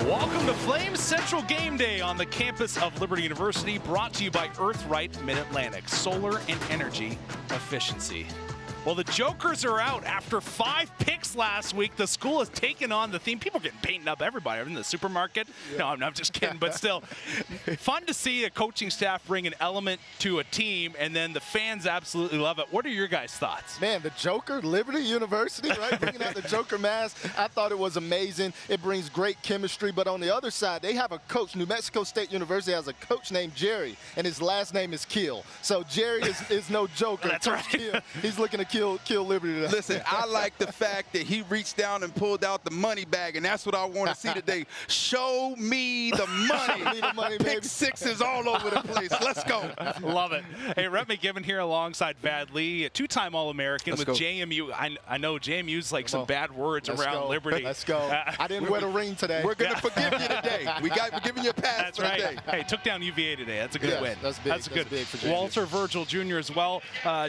Welcome to Flames Central Game Day on the campus of Liberty University, brought to you by Earthright Mid-Atlantic, solar and energy efficiency. Well, the Jokers are out after 5 picks last week. The school has taken on the theme. People are getting painted up everybody in the supermarket. Yeah. No, I'm just kidding, but still. Fun to see a coaching staff bring an element to a team, and then the fans absolutely love it. What are your guys' thoughts? Man, the Joker, Liberty University, right? Bringing out the Joker mask. I thought it was amazing. It brings great chemistry. But on the other side, they have a coach. New Mexico State University has a coach named Jerry, and his last name is Kill. So Jerry is no joker. That's right. Kill. He's looking to kill Liberty today. Listen, I like the fact that he reached down and pulled out the money bag, and that's what I want to see today. Show me the money. Show me the money, Pick baby. sixes all over the place. Let's go. Love it. Hey, Rhett McGibbon here alongside Bad Lee, a 2-time All-American with JMU. I know JMU's like some bad words around Liberty. Let's go. I didn't wear the ring today. We're going to forgive you today. We're giving you a pass. That's right. Today. Hey, took down UVA today. That's a good win. That's big. That's good. Big for JMU. Walter Virgil Jr. as well,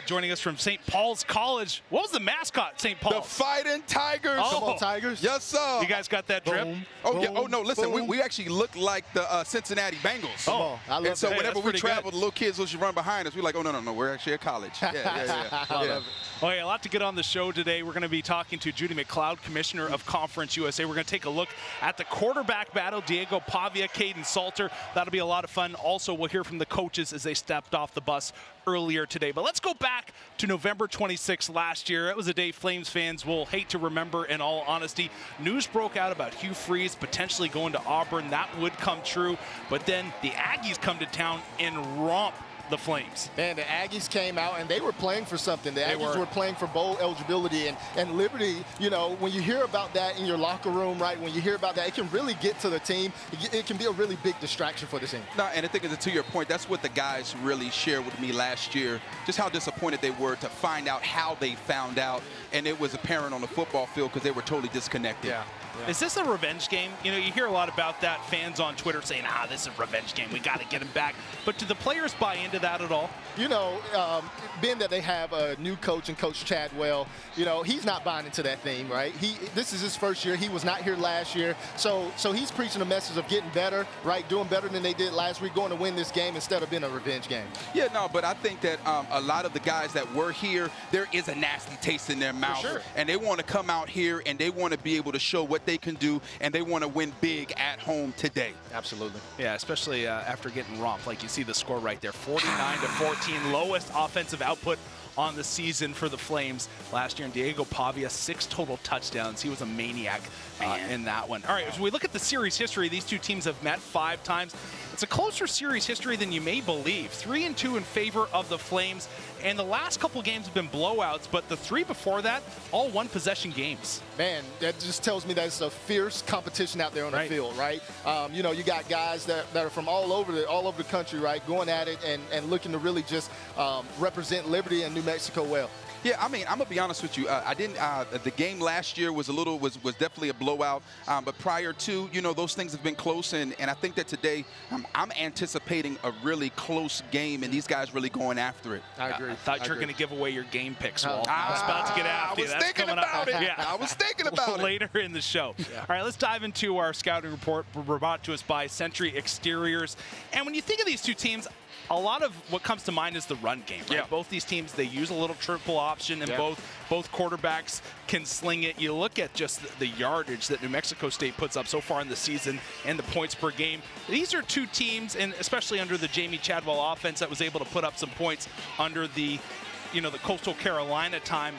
joining us from St. Paul's College. What was the mascot at St. Paul's? The Fighting Tigers. Oh. Come on, Tigers. Yes, sir. You guys got that drip? Boom. Oh, Boom. yeah. Oh, no, listen, Boom. we actually look like the Cincinnati Bengals. Oh, I love and so that. whenever that's we pretty travel, good. the little kids will just run behind us. We're like, oh, no, we're actually at college. Yeah. Love it. Well, hey, a lot to get on the show today. We're going to be talking to Judy McLeod, Commissioner of Conference USA. We're going to take a look at the quarterback battle, Diego Pavia, Caden Salter. That'll be a lot of fun. Also, we'll hear from the coaches as they stepped off the bus earlier today. But let's go back to November 26th last year. It was a day Flames fans will hate to remember, in all honesty. News broke out about Hugh Freeze potentially going to Auburn. That would come true. But then the Aggies come to town and romp the Flames. Man, the Aggies came out and they were playing for something. The Aggies were playing for bowl eligibility, and Liberty, you know, when you hear about that in your locker room, right, when you hear about that, it can really get to the team. It can be a really big distraction for the team. No, and I think to your point, that's what the guys really shared with me last year, just how disappointed they were to find out how they found out, and it was apparent on the football field because they were totally disconnected. Yeah. Is this a revenge game? You know, you hear a lot about that, fans on Twitter saying, this is a revenge game. We got to get him back. But do the players buy into that at all? You know, being that they have a new coach and Coach Chadwell, you know, he's not buying into that theme, right? This is his first year. He was not here last year. So he's preaching a message of getting better, right? Doing better than they did last week, going to win this game instead of being a revenge game. Yeah, no, but I think that a lot of the guys that were here, there is a nasty taste in their mouth. Sure. And they want to come out here and they want to be able to show what they can do, and they want to win big at home today. Absolutely. Yeah, especially after getting romped. Like you see the score right there, 49-14, lowest offensive output on the season for the Flames last year. And Diego Pavia, 6 total touchdowns. He was a maniac in that one. All right, as we look at the series history, these two teams have met 5 times. It's a closer series history than you may believe. 3-2 in favor of the Flames. And the last couple games have been blowouts, but the 3 before that, all one-possession games. Man, that just tells me that it's a fierce competition out there on the field, right? You know, you got guys that are from all over the country, right, going at it and looking to really just represent Liberty and New Mexico well. Yeah, I mean, I'm gonna be honest with you. I didn't. The game last year was definitely a blowout. But prior to, you know, those things have been close, and I think that today I'm anticipating a really close game, and these guys really going after it. I agree. I thought you were going to give away your game picks, Walt. I I was about to get after you. I was That's thinking coming about up. it. Yeah. I was thinking about it. Later in the show. Yeah. All right, let's dive into our scouting report brought to us by Century Exteriors. And when you think of these two teams, a lot of what comes to mind is the run game, right? Yeah. Both these teams, they use a little triple option, and both quarterbacks can sling it. You look at just the yardage that New Mexico State puts up so far in the season and the points per game. These are two teams, and especially under the Jamie Chadwell offense, that was able to put up some points under the, you know, the Coastal Carolina time.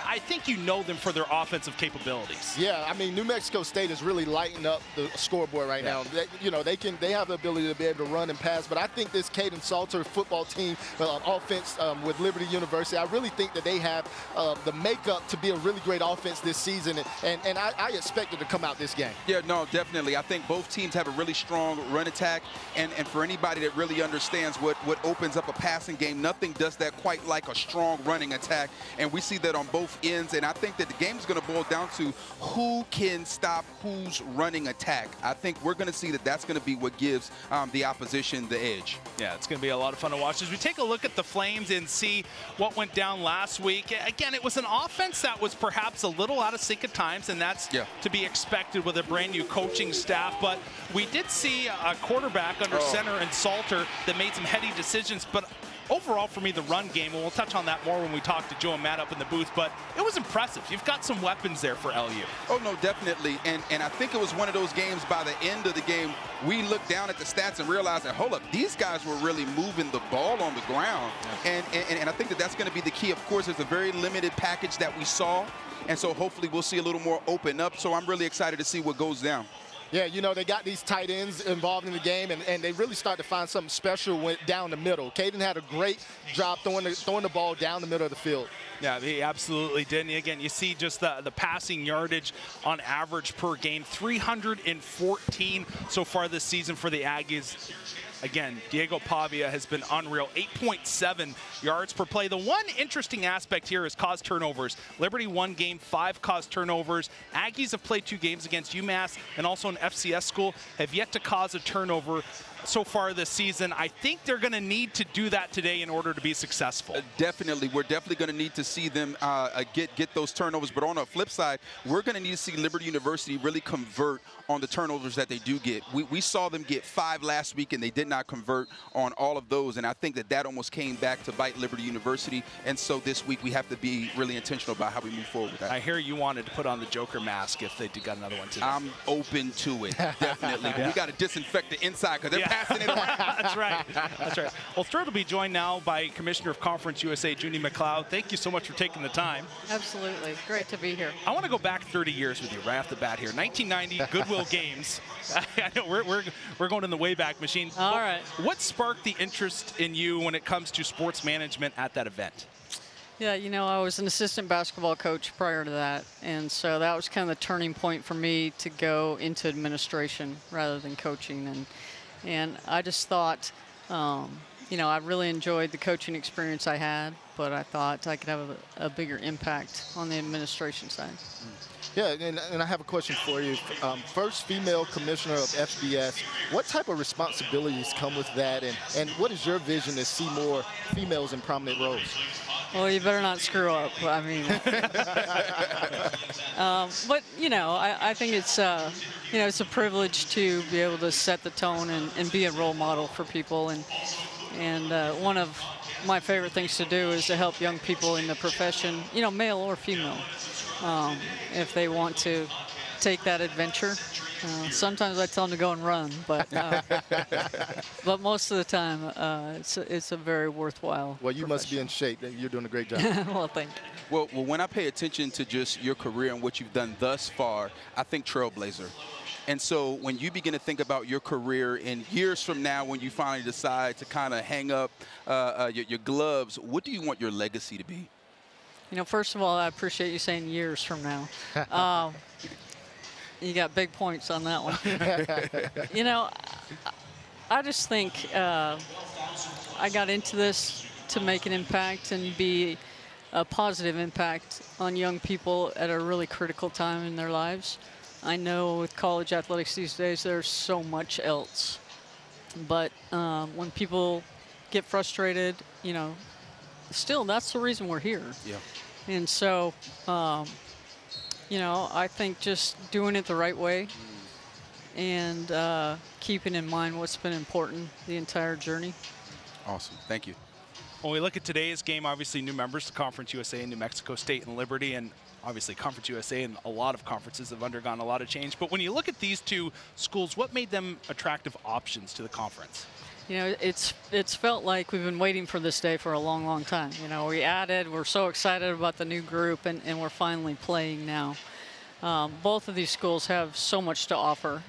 I think you know them for their offensive capabilities. Yeah, I mean, New Mexico State is really lighting up the scoreboard right now. You know, they have the ability to be able to run and pass, but I think this Caden Salter football team, offense with Liberty University, I really think that they have the makeup to be a really great offense this season, and I expect it to come out this game. Yeah, no, definitely. I think both teams have a really strong run attack, and for anybody that really understands what opens up a passing game, nothing does that quite like a strong running attack, and we see that on both both ends, and I think that the game is going to boil down to who can stop who's running attack. I think we're going to see that that's going to be what gives the opposition the edge. Yeah, it's going to be a lot of fun to watch. As we take a look at the Flames and see what went down last week, again, it was an offense that was perhaps a little out of sync at times, and that's to be expected with a brand new coaching staff. But we did see a quarterback under center and Salter that made some heady decisions. But overall, for me, the run game, and we'll touch on that more when we talk to Joe and Matt up in the booth, but it was impressive. You've got some weapons there for LU. Oh, no, definitely. And I think it was one of those games, by the end of the game, we looked down at the stats and realized that, hold up, these guys were really moving the ball on the ground. And I think that that's going to be the key. Of course, there's a very limited package that we saw, and so hopefully we'll see a little more open up. So I'm really excited to see what goes down. Yeah, you know, they got these tight ends involved in the game, and they really start to find something special down the middle. Caden had a great job throwing the ball down the middle of the field. Yeah, he absolutely did. And again, you see just the passing yardage on average per game, 314 so far this season for the Aggies. Again, Diego Pavia has been unreal, 8.7 yards per play. The one interesting aspect here is caused turnovers. Liberty won game 5, caused turnovers. Aggies have played 2 games against UMass and also an FCS school, have yet to cause a turnover so far this season. I think they're going to need to do that today in order to be successful. Definitely. We're definitely going to need to see them get those turnovers. But on the flip side, we're going to need to see Liberty University really convert on the turnovers that they do get. We saw them get 5 last week, and they did not convert on all of those. And I think that almost came back to bite Liberty University. And so this week we have to be really intentional about how we move forward with that. I hear you wanted to put on the Joker mask if they got another one today. I'm open to it, definitely. We got to disinfect the inside because they're passing it around. That's right. That's right. Well, thrilled to be joined now by Commissioner of Conference USA, Junie McLeod. Thank you so much for taking the time. Absolutely. Great to be here. I want to go back 30 years with you right off the bat here. 1990 Goodwill Games. I know we're going in the Wayback Machine. All right. What sparked the interest in you when it comes to sports management at that event? Yeah, you know, I was an assistant basketball coach prior to that, and so that was kind of the turning point for me to go into administration rather than coaching. And I just thought, you know, I really enjoyed the coaching experience I had, but I thought I could have a bigger impact on the administration side. Yeah, and I have a question for you. First female commissioner of FBS, what type of responsibilities come with that, and what is your vision to see more females in prominent roles? Well, you better not screw up. I mean, but you know, I think it's you know, it's a privilege to be able to set the tone and be a role model for people. And one of my favorite things to do is to help young people in the profession, you know, male or female, if they want to take that adventure. Sometimes I tell them to go and run, but most of the time it's a very worthwhile. Well, you must be in shape. You're doing a great job. Well, thank you. Well, when I pay attention to just your career and what you've done thus far, I think trailblazer. And so when you begin to think about your career in years from now, when you finally decide to kind of hang up your gloves, what do you want your legacy to be? You know, first of all, I appreciate you saying years from now. You got big points on that one. You know, I just think I got into this to make an impact and be a positive impact on young people at a really critical time in their lives. I know with college athletics these days, there's so much else. But when people get frustrated, you know, still, that's the reason we're here. Yeah. And so, you know, I think just doing it the right way and keeping in mind what's been important the entire journey. Awesome. Thank you. When we look at today's game, obviously new members to Conference USA, New Mexico State and Liberty, and obviously Conference USA and a lot of conferences have undergone a lot of change. But when you look at these two schools, what made them attractive options to the conference? You know, it's felt like we've been waiting for this day for a long, long time. You know, we're so excited about the new group, and we're finally playing now. Both of these schools have so much to offer.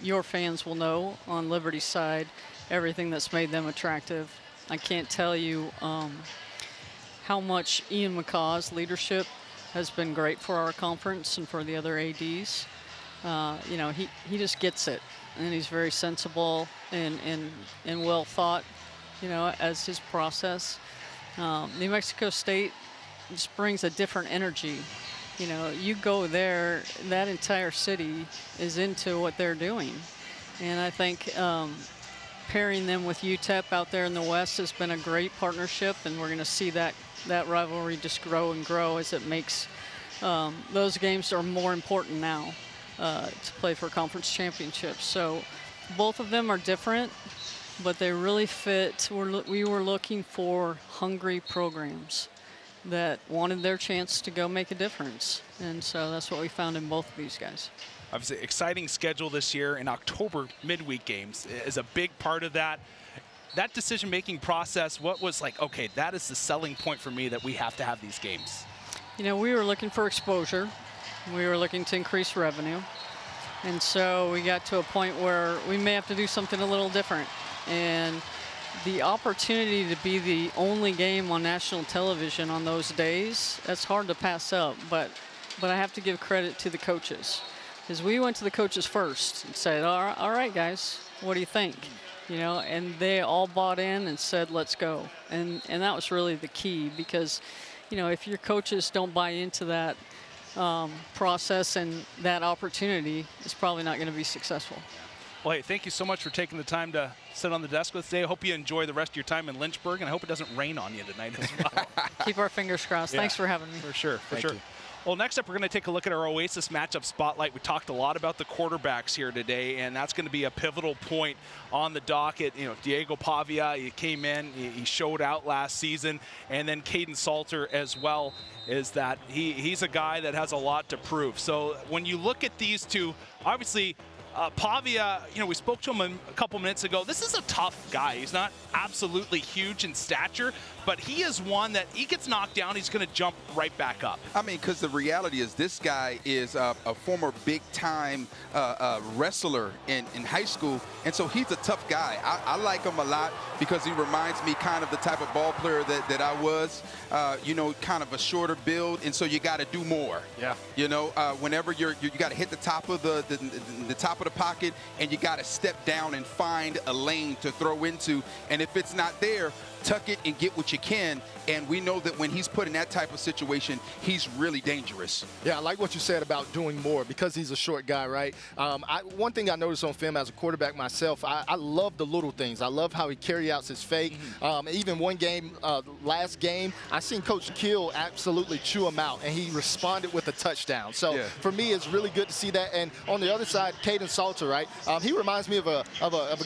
Your fans will know on Liberty's side everything that's made them attractive. I can't tell you how much Ian McCaw's leadership has been great for our conference and for the other ADs. You know, he just gets it, and he's very sensible and well thought, you know, as his process. New Mexico State, just brings a different energy. You know, you go there, that entire city is into what they're doing. And I think pairing them with UTEP out there in the West has been a great partnership, and we're going to see that rivalry just grow and grow as it makes those games are more important now to play for conference championships. So both of them are different, but they really fit. We were looking for hungry programs that wanted their chance to go make a difference. And so that's what we found in both of these guys. Obviously, exciting schedule this year, in October midweek games is a big part of that. That decision-making process, what was like, okay, that is the selling point for me that we have to have these games? You know, we were looking for exposure. We were looking to increase revenue. And so we got to a point where we may have to do something a little different. And the opportunity to be the only game on national television on those days, that's hard to pass up. But I have to give credit to the coaches, because we went to the coaches first and said, all right, guys, what do you think? You know, and they all bought in and said, let's go. And that was really the key, because, you know, if your coaches don't buy into that process and that opportunity, it's probably not going to be successful. Well, hey, thank you so much for taking the time to sit on the desk with us today. I hope you enjoy the rest of your time in Lynchburg, and I hope it doesn't rain on you tonight as well. Keep our fingers crossed. Yeah, thanks for having me. For sure, for Thank sure. you. Well, next up, we're going to take a look at our Oasis matchup spotlight. We talked a lot about the quarterbacks here today, and that's going to be a pivotal point on the docket. You know, Diego Pavia, he came in, he showed out last season, and then Caden Salter as well, is that he's a guy that has a lot to prove. So when you look at these two, obviously, Pavia, you know, we spoke to him a couple minutes ago. This is a tough guy. He's not absolutely huge in stature, but he is one that he gets knocked down, he's going to jump right back up. I mean, because the reality is this guy is a former big-time wrestler in high school, and so he's a tough guy. I like him a lot because he reminds me kind of the type of ball player that I was, you know, kind of a shorter build, and so you got to do more. Yeah. You know, whenever you got to hit the top of the top of the pocket, and you got to step down and find a lane to throw into, and if it's not there, tuck it and get what you can. And we know that when he's put in that type of situation, he's really dangerous. Yeah, I like what you said about doing more because he's a short guy, right? One thing I noticed on film as a quarterback myself, I love the little things. I love how he carry out his fake. Even one game, last game, I seen Coach Kill absolutely chew him out, and he responded with a touchdown. So yeah, for me, it's really good to see that. And on the other side, Caden Salter, right? He reminds me of a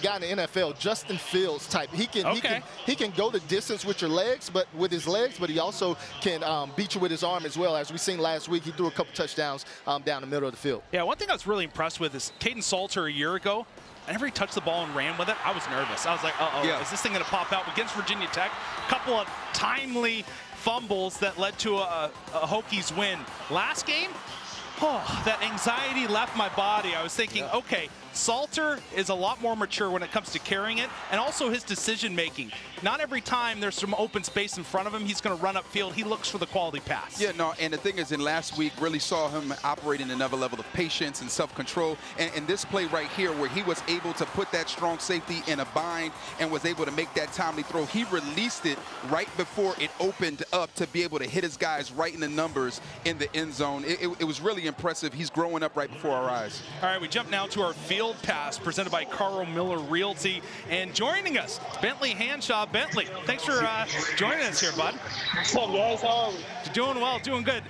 guy in the NFL, Justin Fields type. He can go the distance with your legs, but with his legs, but he also can beat you with his arm as well. As we seen last week, he threw a couple touchdowns down the middle of the field. Yeah, one thing I was really impressed with is Caden Salter a year ago. Whenever he touched the ball and ran with it, I was nervous. I was like, uh-oh, is this thing going to pop out? Against Virginia Tech, a couple of timely fumbles that led to a Hokies win. Last game, that anxiety left my body. I was thinking, okay, Salter is a lot more mature when it comes to carrying it, and also his decision making. Not every time there's some open space in front of him, he's going to run upfield. He looks for the quality pass. Yeah, no, and the thing is, in last week, really saw him operating another level of patience and self-control. And this play right here, where he was able to put that strong safety in a bind and was able to make that timely throw, he released it right before it opened up to be able to hit his guys right in the numbers in the end zone. It was really impressive. He's growing up right before our eyes. All right, we jump now to our field pass presented by Carl Miller Realty. And joining us, Bentley Hanshaw. Bentley, thanks for joining us here, bud. What's up, guys? How are we? Doing well, doing good.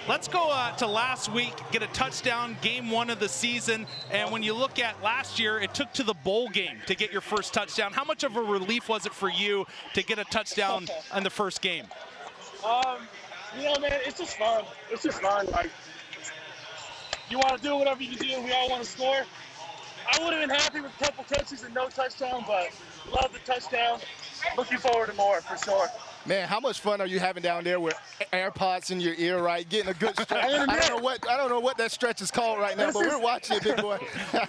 Let's go to last week, get a touchdown, game one of the season. And when you look at last year, it took to the bowl game to get your first touchdown. How much of a relief was it for you to get a touchdown in the first game? You know, man, it's just fun. It's just fun. Like, you want to do whatever you do. We all want to score. I would have been happy with a couple catches and no touchdown, but love the touchdown. Looking forward to more, for sure. Man, how much fun are you having down there with AirPods in your ear, right? Getting a good stretch. I don't know what that stretch is called right now, but we're watching it, big boy.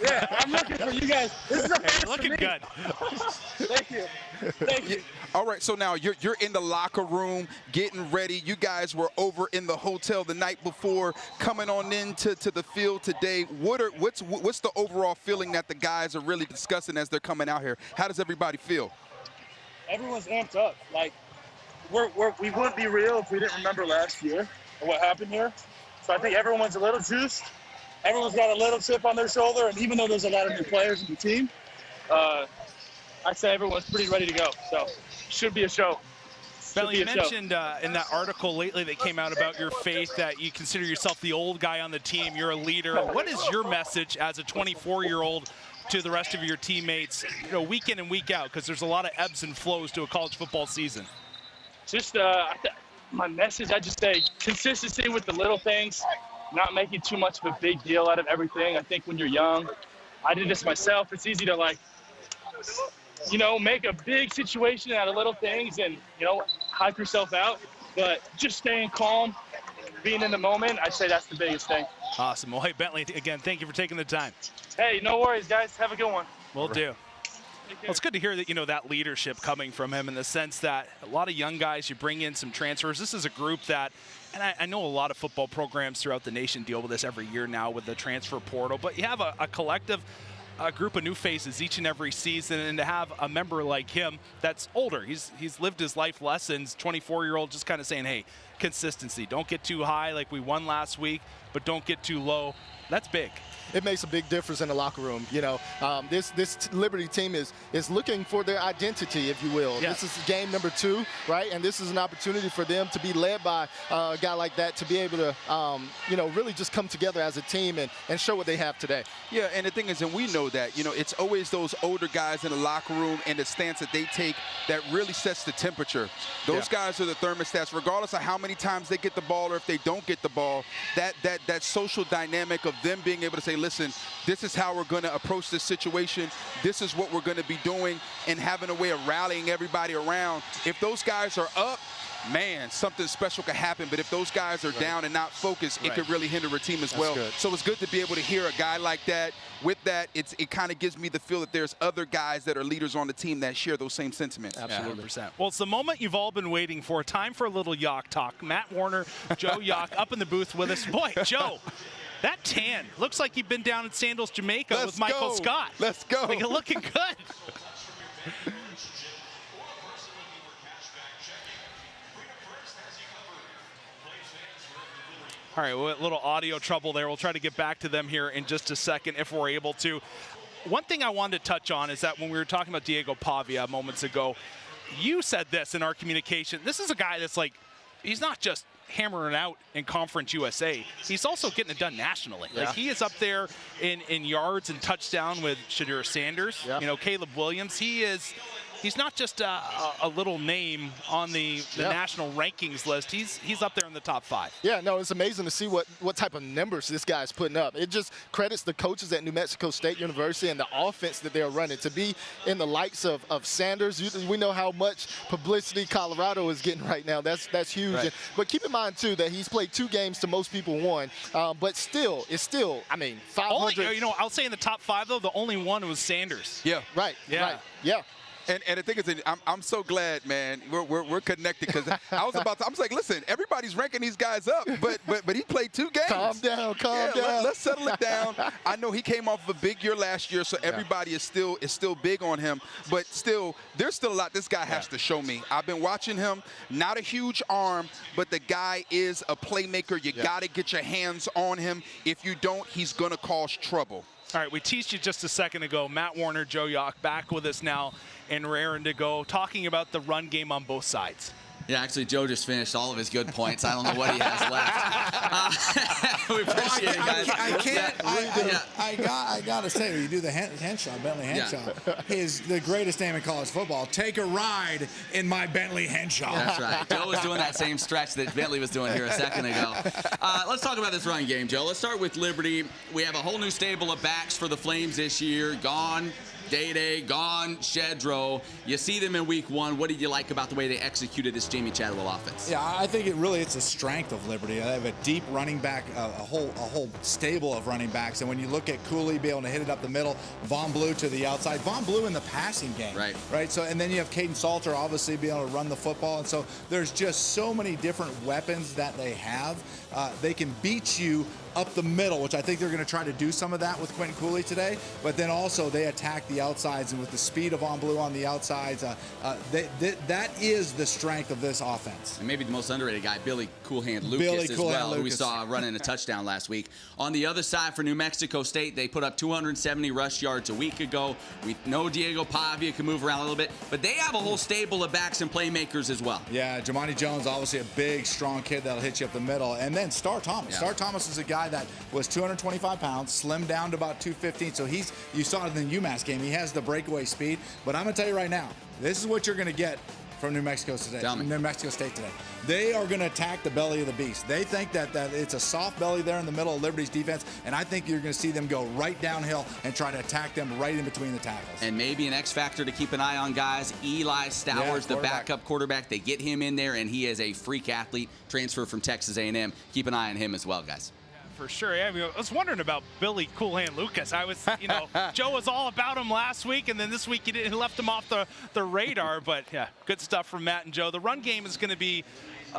Yeah, I'm looking for you guys. This is a first Looking for me. good. Thank you. Thank you. All right, so now you're in the locker room getting ready. You guys were over in the hotel the night before, coming on into the field today. What's the overall feeling that the guys are really discussing as they're coming out here? How does everybody feel? Everyone's amped up. Like, we wouldn't be real if we didn't remember last year and what happened here. So I think everyone's a little juiced. Everyone's got a little chip on their shoulder, and even though there's a lot of new players in the team, I'd say everyone's pretty ready to go. So should be a show. Bentley, you mentioned in that article lately that came out about your faith that you consider yourself the old guy on the team. You're a leader. What is your message as a 24-year-old to the rest of your teammates, week in and week out? Because there's a lot of ebbs and flows to a college football season. Just my message, I just say consistency with the little things, not making too much of a big deal out of everything. I think when you're young, I did this myself. It's easy to make a big situation out of little things and, hype yourself out. But just staying calm, being in the moment, I'd say that's the biggest thing. Awesome. Well, hey, Bentley, again, thank you for taking the time. Hey, no worries, guys. Have a good one. Will do. Well, it's good to hear that, that leadership coming from him in the sense that a lot of young guys, you bring in some transfers. This is a group that, and I know a lot of football programs throughout the nation deal with this every year now with the transfer portal, but you have a collective group of new faces each and every season, and to have a member like him that's older, he's lived his life lessons, 24-year-old, just kind of saying, hey, consistency. Don't get too high like we won last week, but don't get too low. That's big. It makes a big difference in the locker room. This Liberty team is looking for their identity, if you will. Yes. This is game number 2, right? And this is an opportunity for them to be led by a guy like that, to be able to, really just come together as a team and show what they have today. Yeah, and the thing is, and we know that, it's always those older guys in the locker room and the stance that they take that really sets the temperature. Those guys are the thermostats, regardless of how many times they get the ball or if they don't get the ball. That social dynamic of them being able to say, listen, this is how we're going to approach this situation. This is what we're going to be doing, and having a way of rallying everybody around. If those guys are up, man, something special could happen. But if those guys are down and not focused, it could really hinder a team as well. Good. So it's good to be able to hear a guy like that. With that, it kind of gives me the feel that there's other guys that are leaders on the team that share those same sentiments. Absolutely. 100%. Well, it's the moment you've all been waiting for. Time for a little Yock talk. Matt Warner, Joe Yock, up in the booth with us. Boy, Joe, that tan looks like you've been down in Sandals, Jamaica with Michael Scott. Let's go. Like, you're looking good. All right, well, a little audio trouble there. We'll try to get back to them here in just a second if we're able to. One thing I wanted to touch on is that when we were talking about Diego Pavia moments ago, you said this in our communication. This is a guy that's he's not just hammering out in Conference USA. He's also getting it done nationally. Yeah. He is up there in yards and touchdown with Shadur Sanders, Caleb Williams. He's not just a little name on the national rankings list. He's up there in the top 5. Yeah, no, it's amazing to see what type of numbers this guy's putting up. It just credits the coaches at New Mexico State University and the offense that they're running. To be in the likes of Sanders, we know how much publicity Colorado is getting right now. That's huge. Right. But keep in mind, too, that he's played 2 games to most people 1. But it's still, 500. I'll say in the top 5, though, the only one was Sanders. Yeah. Right, Yeah. right, yeah. And the thing is, I'm so glad, man, we're connected, because I was like, listen, everybody's ranking these guys up, but he played 2 games. Calm down. Let's settle it down. I know he came off of a big year last year, so everybody is still big on him, but still, there's still a lot this guy has to show me. I've been watching him, not a huge arm, but the guy is a playmaker. You got to get your hands on him. If you don't, he's going to cause trouble. All right, we teased you just a second ago. Matt Warner, Joe Yock, back with us now, and raring to go, talking about the run game on both sides. Yeah, actually, Joe just finished all of his good points. I don't know what he has left. We appreciate it, guys. I got to say, when you do the Henshaw, Bentley Henshaw, is the greatest name in college football. Take a ride in my Bentley Henshaw. That's right. Joe was doing that same stretch that Bentley was doing here a second ago. Let's talk about this run game, Joe. Let's start with Liberty. We have a whole new stable of backs for the Flames this year. Gone Day, gone Shedro. You see them in week 1. What did you like about the way they executed this Jamie Chadwell offense? Yeah, I think it's a strength of Liberty. They have a deep running back, a whole stable of running backs. And when you look at Cooley being able to hit it up the middle, Von Blue to the outside, Von Blue in the passing game. Right. So, and then you have Caden Salter obviously being able to run the football. And so there's just so many different weapons that they have. They can beat you up the middle, which I think they're going to try to do some of that with Quentin Cooley today. But then also they attack the the outsides and with the speed of Von Blue on the outsides, that is the strength of this offense. And maybe the most underrated guy, Billy Cool Hand Lucas as well, who we saw running a touchdown last week. On the other side for New Mexico State, they put up 270 rush yards a week ago. We know Diego Pavia can move around a little bit, but they have a whole stable of backs and playmakers as well. Yeah, Jamani Jones, obviously a big, strong kid that'll hit you up the middle. And then Star Thomas. Yeah. Star Thomas is a guy that was 225 pounds, slimmed down to about 215. So you saw it in the UMass game. He has the breakaway speed. But I'm going to tell you right now, this is what you're going to get from New Mexico State. New Mexico State today. They are going to attack the belly of the beast. They think that it's a soft belly there in the middle of Liberty's defense, and I think you're going to see them go right downhill and try to attack them right in between the tackles. And maybe an X factor to keep an eye on, guys. Eli Stowers, the backup quarterback. They get him in there, and he is a freak athlete, transfer from Texas A&M. Keep an eye on him as well, guys. For sure. Yeah, I mean, I was wondering about Billy Cool Hand Lucas. I was, Joe was all about him last week, and then this week he left him off the radar. But yeah, good stuff from Matt and Joe. The run game is going to be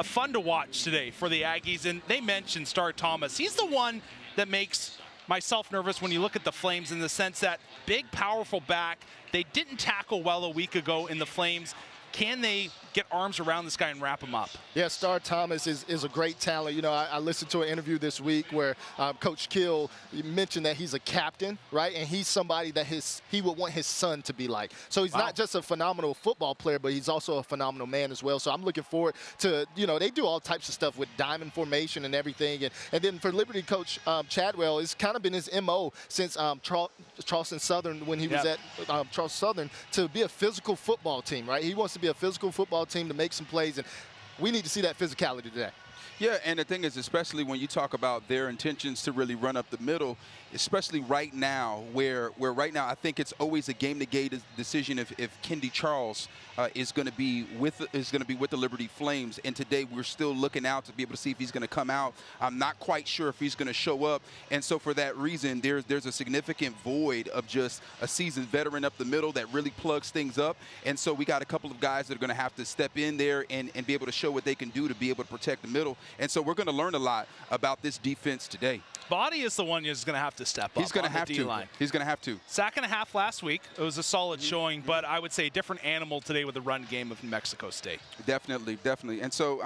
fun to watch today for the Aggies, and they mentioned Star Thomas. He's the one that makes myself nervous when you look at the Flames, in the sense that big, powerful back. They didn't tackle well a week ago in the Flames. Can they get arms around this guy and wrap him up? Yeah, Star Thomas is a great talent. I listened to an interview this week where Coach Kill mentioned that he's a captain, right? And he's somebody that he would want his son to be like. So he's not just a phenomenal football player, but he's also a phenomenal man as well. So I'm looking forward to, they do all types of stuff with diamond formation and everything. And then for Liberty coach Chadwell, it's kind of been his MO since Charleston Southern, when he was at Charleston Southern, to be a physical football team, right? He wants to be a physical football team to make some plays, and we need to see that physicality today. Yeah, and the thing is, especially when you talk about their intentions to really run up the middle, especially right now, where right now I think it's always a game-to-game decision if Kendi Charles is going to be with the Liberty Flames. And today we're still looking out to be able to see if he's going to come out. I'm not quite sure if he's going to show up, and so for that reason, there's a significant void of just a seasoned veteran up the middle that really plugs things up. And so we got a couple of guys that are going to have to step in there and be able to show what they can do to be able to protect the middle. And so we're going to learn a lot about this defense today. Body is the one who's going to have to step up. He's going to have to. He's going to have to. Sack and a half last week. It was a solid showing, but I would say a different animal today with the run game of New Mexico State. Definitely, definitely. And so,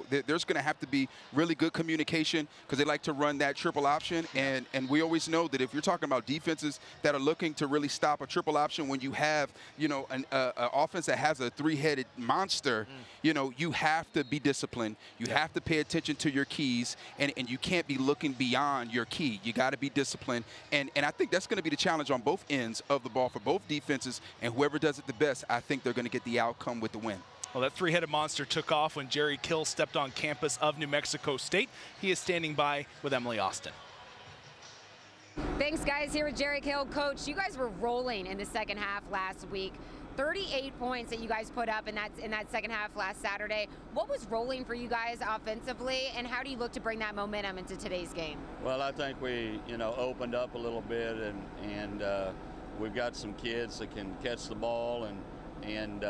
there's going to have to be really good communication, because they like to run that triple option. And we always know that if you're talking about defenses that are looking to really stop a triple option, when you have, an offense that has a three-headed monster, you have to be disciplined. You have to pay attention to your keys, and you can't be looking beyond your key. You got to be disciplined, and I think that's going to be the challenge on both ends of the ball for both defenses, and whoever does it the best, I think they're going to get the outcome with the win. Well, that three-headed monster took off when Jerry Kill stepped on campus of New Mexico State. He is standing by with Emily Austin. Thanks, guys. Here with Jerry Kill. Coach, you guys were rolling in the second half last week. 38 points that you guys put up in that second half last Saturday. What was rolling for you guys offensively, and how do you look to bring that momentum into today's game? Well, I think we, opened up a little bit, and we've got some kids that can catch the ball, and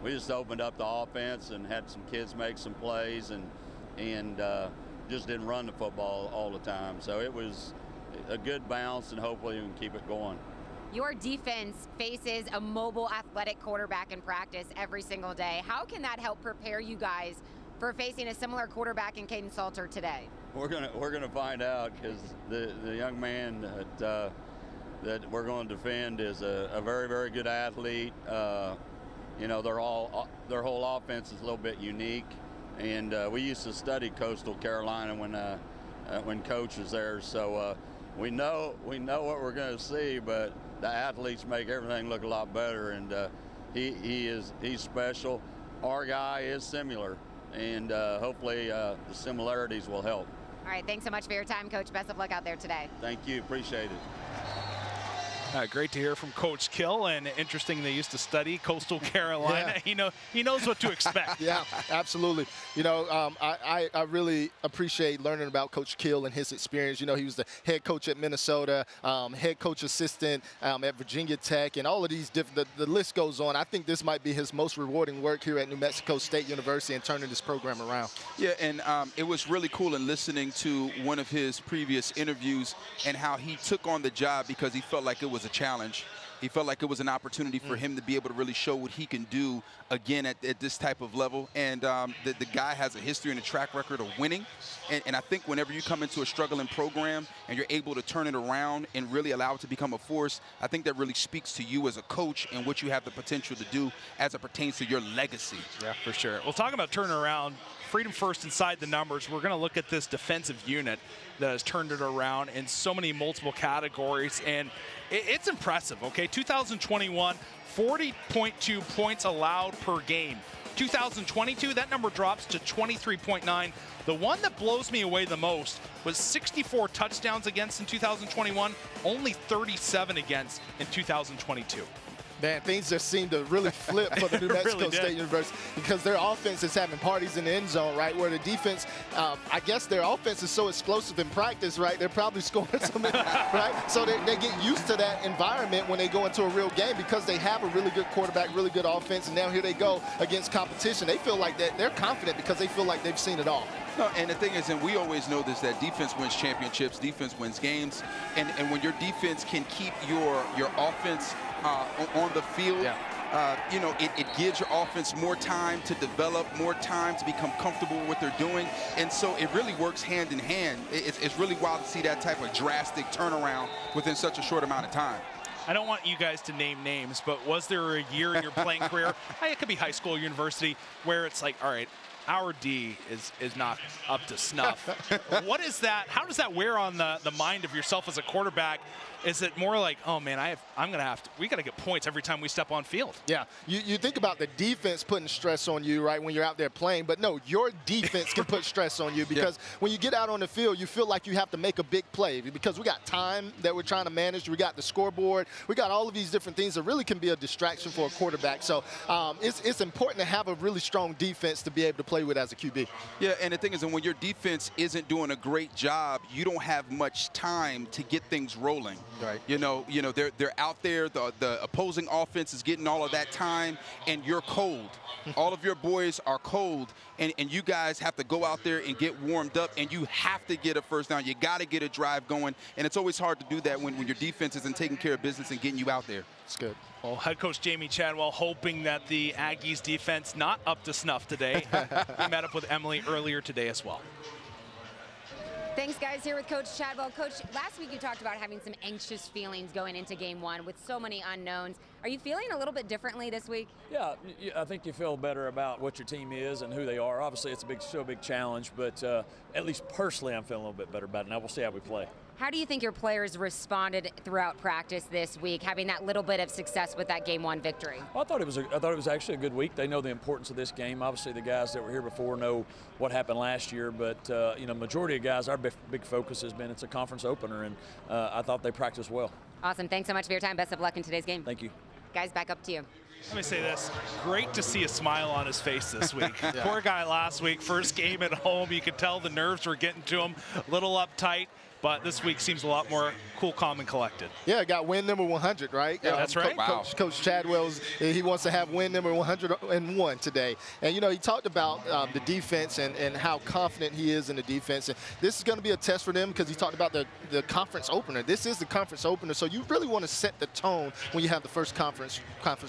we just opened up the offense and had some kids make some plays, and just didn't run the football all the time. So it was a good bounce, and hopefully we can keep it going. Your defense faces a mobile, athletic quarterback in practice every single day. How can that help prepare you guys for facing a similar quarterback in Caden Salter today? We're gonna find out, because the young man that we're going to defend is a very, very good athlete. Their whole offense is a little bit unique, and we used to study Coastal Carolina when Coach was there, so we know what we're going to see, but the athletes make everything look a lot better, and he's special. Our guy is similar, and hopefully the similarities will help. All right, thanks so much for your time, Coach. Best of luck out there today. Thank you, appreciate it. Great to hear from Coach Kill, and interesting they used to study Coastal Carolina. Yeah. He knows what to expect. Yeah, absolutely. I really appreciate learning about Coach Kill and his experience. He was the head coach at Minnesota, head coach assistant at Virginia Tech, and all of these different, the list goes on. I think this might be his most rewarding work here at New Mexico State University and turning this program around. Yeah, and it was really cool in listening to one of his previous interviews and how he took on the job because he felt like it was a challenge. He felt like it was an opportunity for him to be able to really show what he can do again at this type of level. And the guy has a history and a track record of winning. And I think whenever you come into a struggling program and you're able to turn it around and really allow it to become a force, I think that really speaks to you as a coach and what you have the potential to do as it pertains to your legacy. Yeah, for sure. Well, talking about turning around, freedom first inside the numbers, we're going to look at this defensive unit that has turned it around in so many multiple categories, and it's impressive, okay? 2021, 40.2 points allowed per game. 2022, that number drops to 23.9. The one that blows me away the most was 64 touchdowns against in 2021, only 37 against in 2022. Man, things just seem to really flip for the New Mexico really State University because their offense is having parties in the end zone, right? Where the defense, I guess their offense is so explosive in practice, right? They're probably scoring something, right? So they get used to that environment when they go into a real game because they have a really good quarterback, really good offense, and now here they go against competition. They feel like they're confident because they feel like they've seen it all. No, and the thing is, and we always know this, that defense wins championships, defense wins games, and when your defense can keep your offense on the field, you know, it gives your offense more time to develop, more time to become comfortable with what they're doing, and so it really works hand in hand. It's really wild to see that type of drastic turnaround within such a short amount of time. I don't want you guys to name names, but was there a year in your playing career, it could be high school or university, where it's like, all right, our D is not up to snuff? What is that? How does that wear on the mind of yourself as a quarterback? Is it more like, oh man, we got to get points every time we step on field? Yeah, you think about the defense putting stress on you, right, when you're out there playing, but no, your defense can put stress on you because when you get out on the field, you feel like you have to make a big play because we got time that we're trying to manage, we got the scoreboard, we got all of these different things that really can be a distraction for a quarterback. So it's important to have a really strong defense to be able to play with as a QB. Yeah, and the thing is, when your defense isn't doing a great job, you don't have much time to get things rolling. Right. You know, they're out there. The opposing offense is getting all of that time, and you're cold. All of your boys are cold, and you guys have to go out there and get warmed up, and you have to get a first down. You got to get a drive going, and it's always hard to do that when your defense isn't taking care of business and getting you out there. It's good. Well, head coach Jamie Chadwell hoping that the Aggies defense not up to snuff today. He met up with Emily earlier today as well. Thanks, guys. Here with Coach Chadwell. Coach, last week you talked about having some anxious feelings going into game one with so many unknowns. Are you feeling a little bit differently this week? Yeah, I think you feel better about what your team is and who they are. Obviously, it's still a big challenge, but at least personally, I'm feeling a little bit better about it. Now we'll see how we play. How do you think your players responded throughout practice this week, having that little bit of success with that game one victory? Well, I thought it was actually a good week. They know the importance of this game. Obviously, the guys that were here before know what happened last year, but you know, majority of guys, our big focus has been it's a conference opener, and I thought they practiced well. Awesome. Thanks so much for your time. Best of luck in today's game. Thank you. Guys, back up to you. Let me say this. Great to see a smile on his face this week. Poor guy last week, first game at home. You could tell the nerves were getting to him, a little uptight. But this week seems a lot more cool, calm, and collected. Yeah, got win number 100, right? Yeah, that's right. Coach Chadwell's, he wants to have win number 101 today. And, you know, he talked about the defense and how confident he is in the defense. And this is going to be a test for them because he talked about the conference opener. This is the conference opener, so you really want to set the tone when you have the first conference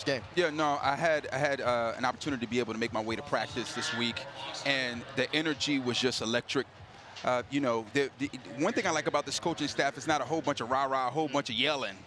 game. Yeah, no, I had an opportunity to be able to make my way to practice this week, and the energy was just electric. You know, the one thing I like about this coaching staff is not a whole bunch of rah-rah, a whole bunch of yelling.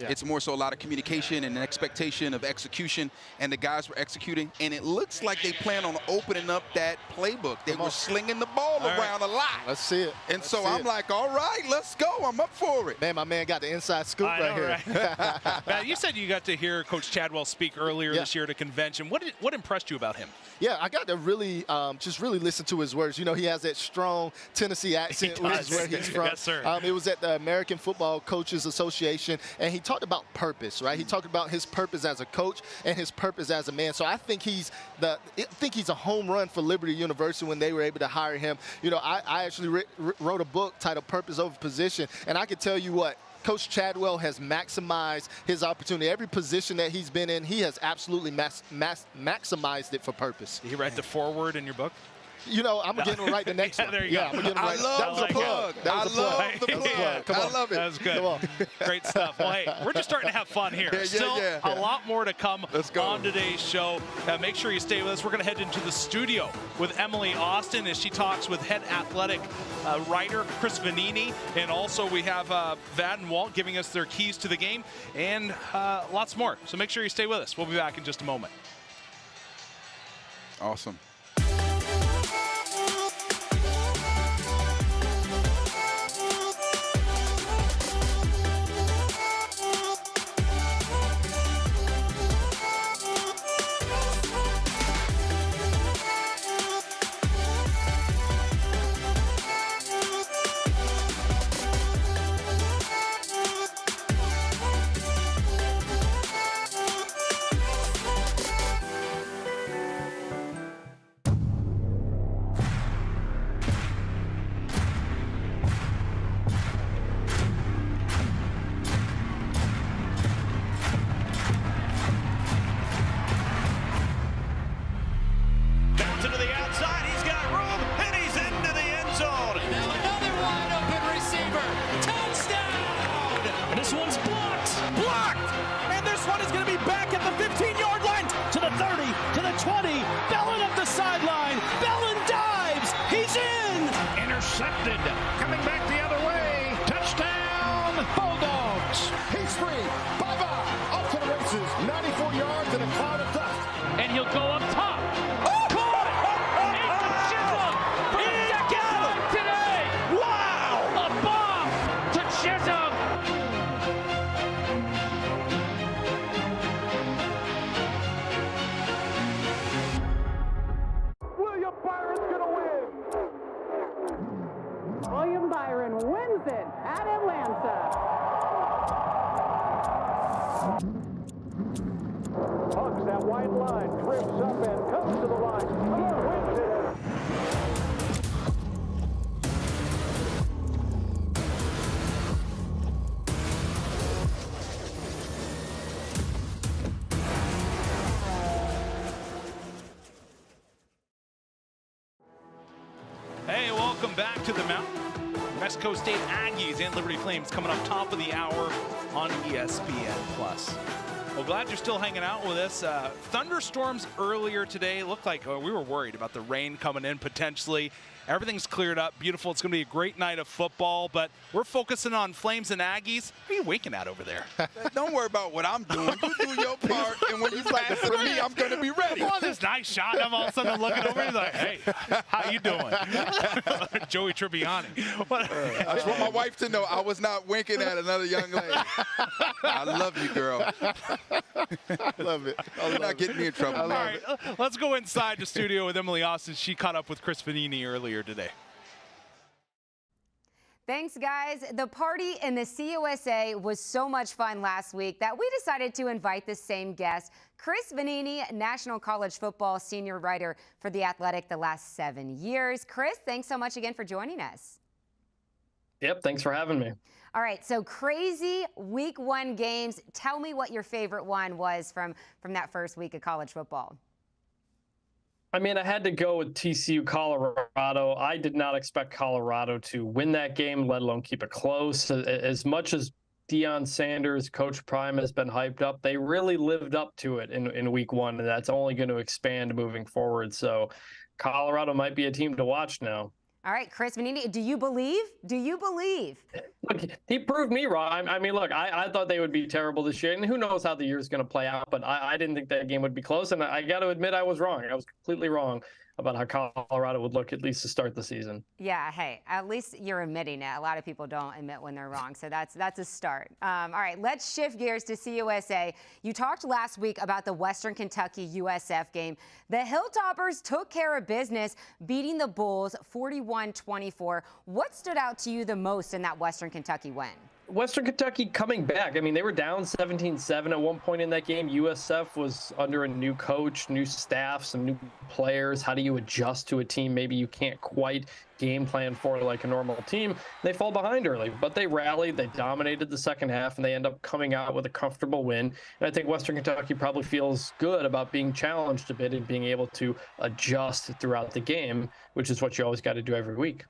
Yeah. It's more so a lot of communication and an expectation of execution, and the guys were executing, and it looks like they plan on opening up that playbook. They were slinging the ball around a lot. Let's see it. And so I'm like, all right, let's go. I'm up for it. Man, my man got the inside scoop right here. Right? Matt, you said you got to hear Coach Chadwell speak earlier this year at a convention. What impressed you about him? Yeah, I got to really just really listen to his words. You know, he has that strong Tennessee accent, which is where he's from. Yes, sir. It was at the American Football Coaches Association, and he talked about purpose, right? He talked about his purpose as a coach and his purpose as a man. So I think he's a home run for Liberty University when they were able to hire him. You know, I actually wrote a book titled Purpose Over Position, and I can tell you what, Coach Chadwell has maximized his opportunity. Every position that he's been in, he has absolutely maximized it for purpose. Did he write the foreword in your book? You know, I'm getting right the next one. There you go. I'm getting right. I love the plug. That was a plug. I love it. That was good. Come on. Great stuff. Well, hey, we're just starting to have fun here. Still a lot more to come on today's show. Make sure you stay with us. We're going to head into the studio with Emily Austin as she talks with head athletic writer Chris Vanini. And also we have Vad and Walt giving us their keys to the game and lots more. So make sure you stay with us. We'll be back in just a moment. Awesome. Coming back the other way. Touchdown, Bulldogs. He's free. Bye-bye. Off to the races. 94 yards and a cloud of dust. And he'll go up top. Caught! It's Chisholm. Today. Wow! A bomb to Chisholm. William Byron's going to win. William Byron wins it at Atlanta. Hugs that white line, drifts up and comes to the line. Wins it. Hey, welcome back to the Mountain. Mexico State Aggies and Liberty Flames coming up top of the hour on ESPN+. Well, glad you're still hanging out with us. Thunderstorms earlier today looked like we were worried about the rain coming in potentially. Everything's cleared up. Beautiful. It's going to be a great night of football, but we're focusing on Flames and Aggies. What are you winking at over there? Don't worry about what I'm doing. You do your part, and when you pass it to me, I'm going to be ready. Oh, this nice shot, and I'm all of a sudden looking over, he's like, hey, how you doing? Joey Tribbiani. I just want my wife to know I was not winking at another young lady. I love you, girl. I love it. You're not getting me in trouble. All right, let's go inside the studio with Emily Austin. She caught up with Chris Vanini earlier today. Thanks, guys. The party in the CUSA was so much fun last week that we decided to invite the same guest, Chris Vanini, National College Football senior writer for The Athletic the last 7 years. Chris, thanks so much again for joining us. Yep, thanks for having me. All right, so crazy week 1 games. Tell me what your favorite one was from that first week of college football. I mean, I had to go with TCU Colorado. I did not expect Colorado to win that game, let alone keep it close. As much as Deion Sanders, Coach Prime, has been hyped up, they really lived up to it in week 1, and that's only going to expand moving forward. So Colorado might be a team to watch now. All right, Chris Vanini, do you believe? Do you believe? Look, he proved me wrong. I mean, look, I thought they would be terrible this year, and who knows how the year is going to play out, but I didn't think that game would be close, and I got to admit I was wrong. I was completely wrong about how Colorado would look, at least to start the season. Yeah, hey, at least you're admitting it. A lot of people don't admit when they're wrong, so that's a start. All right, let's shift gears to CUSA. You talked last week about the Western Kentucky USF game. The Hilltoppers took care of business, beating the Bulls 41-24. What stood out to you the most in that Western Kentucky win? Western Kentucky coming back. I mean, they were down 17-7 at one point in that game. USF was under a new coach, new staff, some new players. How do you adjust to a team maybe you can't quite game plan for like a normal team? They fall behind early, but they rallied. They dominated the second half, and they end up coming out with a comfortable win. And I think Western Kentucky probably feels good about being challenged a bit and being able to adjust throughout the game, which is what you always got to do every week.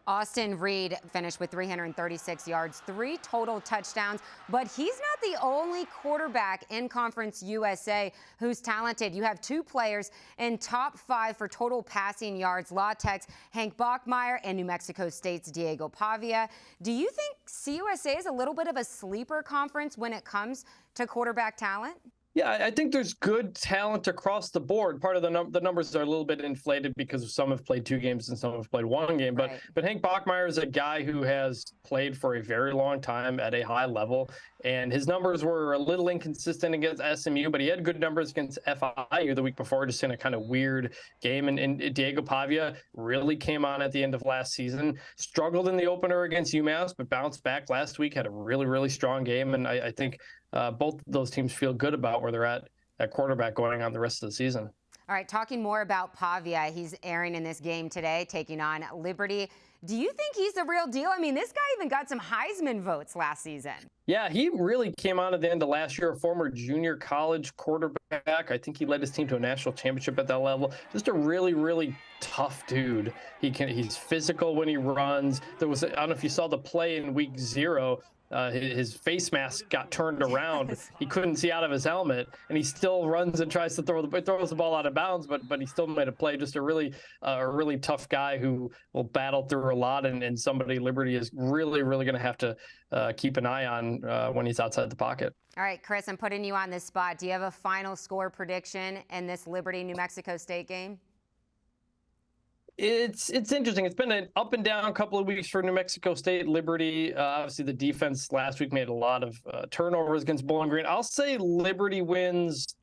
Austin Reed finished with 336 yards, 3 total touchdowns, but he's not the only quarterback in Conference USA who's talented. You have 2 players in top 5 for total passing yards, La Tech's Hank Bachmeier and New Mexico State's Diego Pavia. Do you think CUSA is a little bit of a sleeper conference when it comes to quarterback talent? Yeah, I think there's good talent across the board. Part of the numbers are a little bit inflated because some have played 2 games and some have played 1 game. But Hank Bachmeier is a guy who has played for a very long time at a high level, and his numbers were a little inconsistent against SMU, but he had good numbers against FIU the week before, just in a kind of weird game. And Diego Pavia really came on at the end of last season, struggled in the opener against UMass, but bounced back last week, had a really, really strong game. And I think both those teams feel good about where they're at quarterback going on the rest of the season. All right, talking more about Pavia, he's airing in this game today, taking on Liberty. Do you think he's the real deal? I mean, this guy even got some Heisman votes last season. Yeah, he really came on at the end of last year, a former junior college quarterback. I think he led his team to a national championship at that level. Just a really, really tough dude. He's physical when he runs. I don't know if you saw the play in week 0. His face mask got turned around. He couldn't see out of his helmet, and he still runs and tries to throws the ball out of bounds, but he still made a play. Just a really tough guy who will battle through a lot, and somebody Liberty is really, really going to have to keep an eye on when he's outside the pocket. All right, Chris, I'm putting you on this spot. Do you have a final score prediction in this Liberty-New Mexico State game? It's interesting. It's been an up and down couple of weeks for New Mexico State. Liberty, obviously the defense last week made a lot of turnovers against Bowling Green. I'll say Liberty wins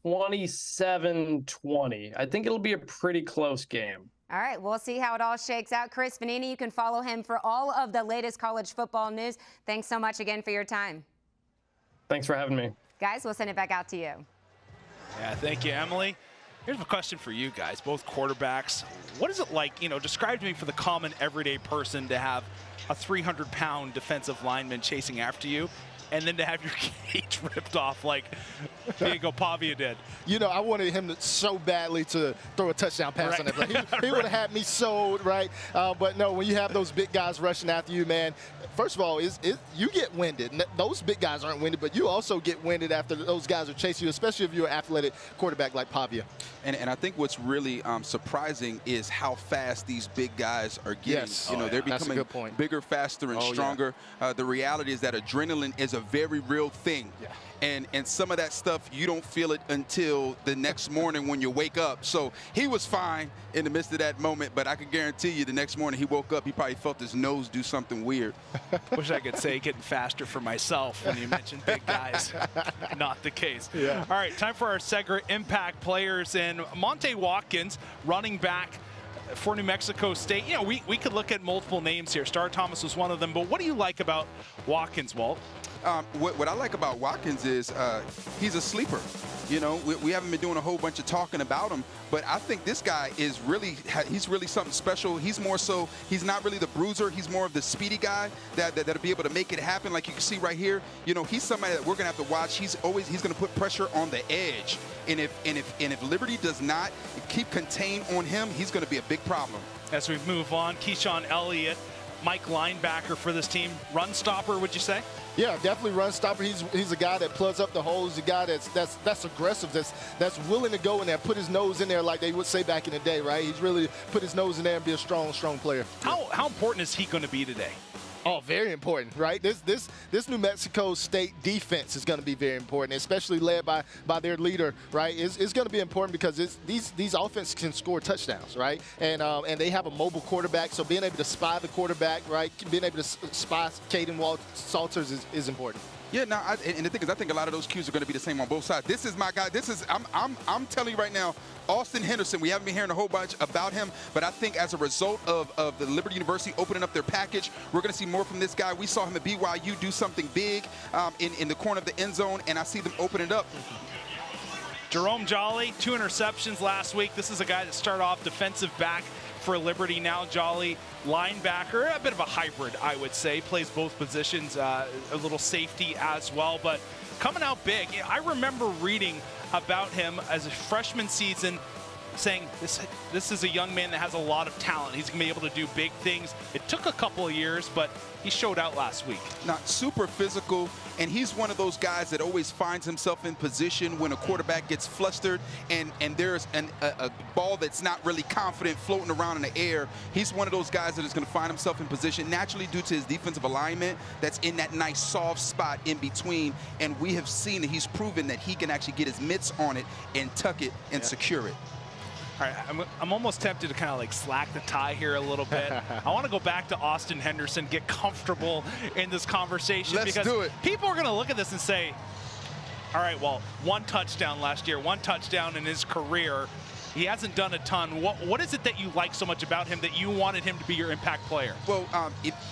27-20. I think it'll be a pretty close game. All right, we'll see how it all shakes out. Chris Vanini, you can follow him for all of the latest college football news. Thanks so much again for your time. Thanks for having me. Guys, we'll send it back out to you. Yeah, thank you, Emily. Here's a question for you guys, both quarterbacks. What is it like, describe to me for the common everyday person to have a 300-pound defensive lineman chasing after you and then to have your cage ripped off like Diego Pavia did? I wanted him so badly to throw a touchdown pass on that play. He would have had me sold, right? But no, when you have those big guys rushing after you, man, first of all, you get winded. Those big guys aren't winded, but you also get winded after those guys are chasing you, especially if you're an athletic quarterback like Pavia. And I think what's really surprising is how fast these big guys are getting. Yes. They're becoming bigger, faster, and stronger. The reality is that adrenaline is a very real thing. Yeah. And some of that stuff, you don't feel it until the next morning when you wake up. So he was fine in the midst of that moment, but I can guarantee you the next morning he woke up, he probably felt his nose do something weird. Wish I could say getting faster for myself when you mentioned big guys. Not the case. Yeah. All right, time for our Segra Impact players. And Monte Watkins, running back for New Mexico State. We could look at multiple names here. Star Thomas was one of them, but what do you like about Watkins, Walt? What I like about Watkins is he's a sleeper. We haven't been doing a whole bunch of talking about him, but I think this guy is he's really something special. He's more so, he's not really the bruiser. He's more of the speedy guy that'll be able to make it happen. Like you can see right here, he's somebody that we're going to have to watch. He's going to put pressure on the edge. And if Liberty does not keep contained on him, he's going to be a big problem. As we move on, Keyshawn Elliott, Mike linebacker for this team. Run stopper, would you say? Yeah, definitely run stopper. He's a guy that plugs up the holes. A guy that's aggressive. That's willing to go in there, put his nose in there, like they would say back in the day, right? He's really put his nose in there and be a strong player. How important is he going to be today? Oh, very important, right? This New Mexico State defense is going to be very important, especially led by their leader, right? It's going to be important because these offenses can score touchdowns, right? And they have a mobile quarterback, so being able to spy the quarterback, right? Being able to spy Caden Salters is important. Yeah, no, and the thing is, I think a lot of those cues are going to be the same on both sides. This is my guy. I'm telling you right now, Austin Henderson, we haven't been hearing a whole bunch about him, but I think as a result of the Liberty University opening up their package, we're going to see more from from this guy. We saw him at BYU do something big in the corner of the end zone, and I see them open it up. Jerome Jolly, 2 interceptions last week. This is a guy that started off defensive back for Liberty. Now Jolly, linebacker, a bit of a hybrid, I would say. Plays both positions, a little safety as well, but coming out big. I remember reading about him as a freshman season, saying this is a young man that has a lot of talent. He's going to be able to do big things. It took a couple of years, but he showed out last week. Not super physical, and he's one of those guys that always finds himself in position when a quarterback gets flustered and there's a ball that's not really confident floating around in the air. He's one of those guys that is going to find himself in position naturally due to his defensive alignment that's in that nice soft spot in between, and we have seen that he's proven that he can actually get his mitts on it and tuck it and secure it. All right, I'm almost tempted to kind of like slack the tie here a little bit. I want to go back to Austin Henderson, get comfortable in this conversation. Let's because do it. People are going to look at this and say, all right, well, 1 touchdown last year, 1 touchdown in his career. He hasn't done a ton. What is it that you like so much about him that you wanted him to be your impact player? Well,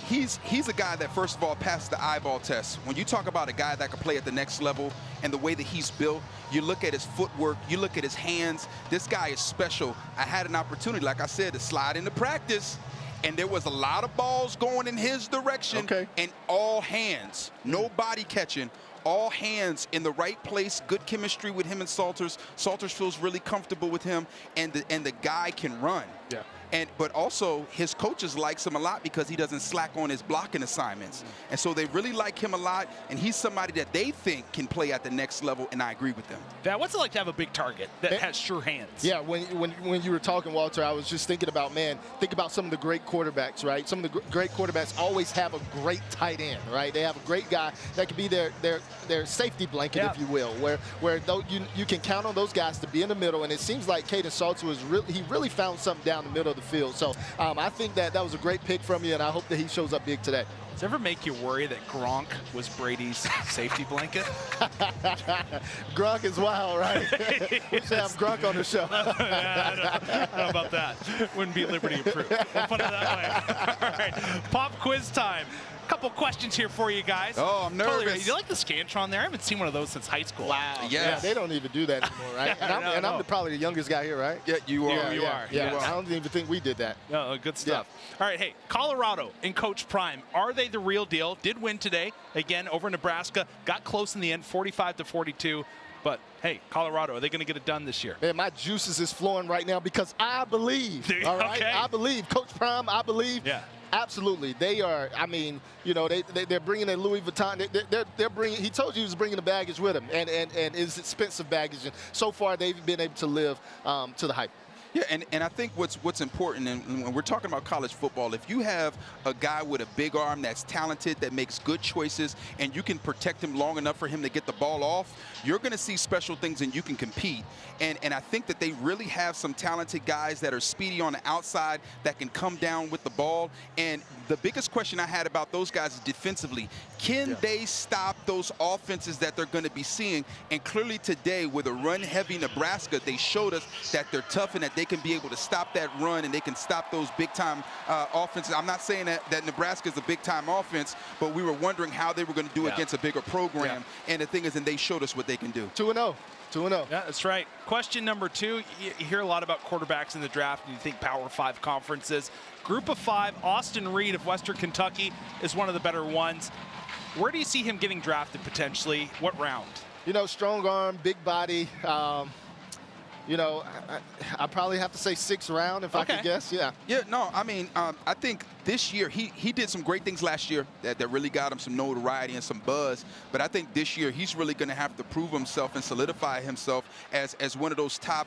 he's a guy that, first of all, passed the eyeball test. When you talk about a guy that can play at the next level and the way that he's built, you look at his footwork, you look at his hands. This guy is special. I had an opportunity, like I said, to slide into practice, and there was a lot of balls going in his direction, and all hands, no body catching. All hands in the right place, good chemistry with him and Salters. Salters feels really comfortable with him, and the guy can run. Yeah. But also, his coaches likes him a lot because he doesn't slack on his blocking assignments. And so they really like him a lot, and he's somebody that they think can play at the next level, and I agree with them. What's it like to have a big target that has sure hands? Yeah, when you were talking, Walter, I was just thinking about, think about some of the great quarterbacks, right? Some of the great quarterbacks always have a great tight end, right? They have a great guy that can be their safety blanket, if you will, where you can count on those guys to be in the middle, and it seems like Kaidon Salter really found something down the middle of the field. So I think that was a great pick from you, and I hope that he shows up big today. Does it ever make you worry that Gronk was Brady's safety blanket? Gronk is wild, right? We should have Gronk on the show. I don't know about that. Wouldn't be Liberty approved. We'll put it that way. All right, pop quiz time. Couple questions here for you guys. Oh, I'm nervous. Totally. You like the Scantron there? I haven't seen one of those since high school. Wow. Yes. Yeah, they don't even do that anymore, right? And I'm probably the youngest guy here, right? Yeah, you are. You are. Yeah, I don't even think we did that. No, good stuff. All right, hey, Colorado in Coach Prime. Are they the real deal? Did win today, again, over Nebraska. Got close in the end, 45-42. But, hey, Colorado, are they going to get it done this year? Man, my juices is flowing right now because I believe, all right? Okay. I believe. Coach Prime, I believe. Yeah. Absolutely. They are, I mean, you know, they're bringing in Louis Vuitton. They're bringing, he told you he was bringing the baggage with him, and it's expensive baggage. And so far, they've been able to live to the hype. Yeah, and I think what's important, and when we're talking about college football, if you have a guy with a big arm that's talented, that makes good choices, and you can protect him long enough for him to get the ball off, you're going to see special things and you can compete. And I think that they really have some talented guys that are speedy on the outside that can come down with the ball. And the biggest question I had about those guys is defensively. Can they stop those offenses that they're going to be seeing? And clearly today, with a run-heavy Nebraska, they showed us that they're tough and that they can be able to stop that run and they can stop those big-time offenses. I'm not saying that Nebraska is a big-time offense, but we were wondering how they were going to do against a bigger program. And the thing is, and they showed us what they can do. 2-0. 2-0. Yeah, that's right. Question number 2, you hear a lot about quarterbacks in the draft, and you think Power 5 conferences. Group of 5, Austin Reed of Western Kentucky is one of the better ones. Where do you see him getting drafted potentially? What round? You know, strong arm, big body. You know, I probably have to say 6th round if I could guess. Yeah. Yeah, no, I mean, I think this year, he did some great things last year that really got him some notoriety and some buzz. But I think this year he's really going to have to prove himself and solidify himself as one of those top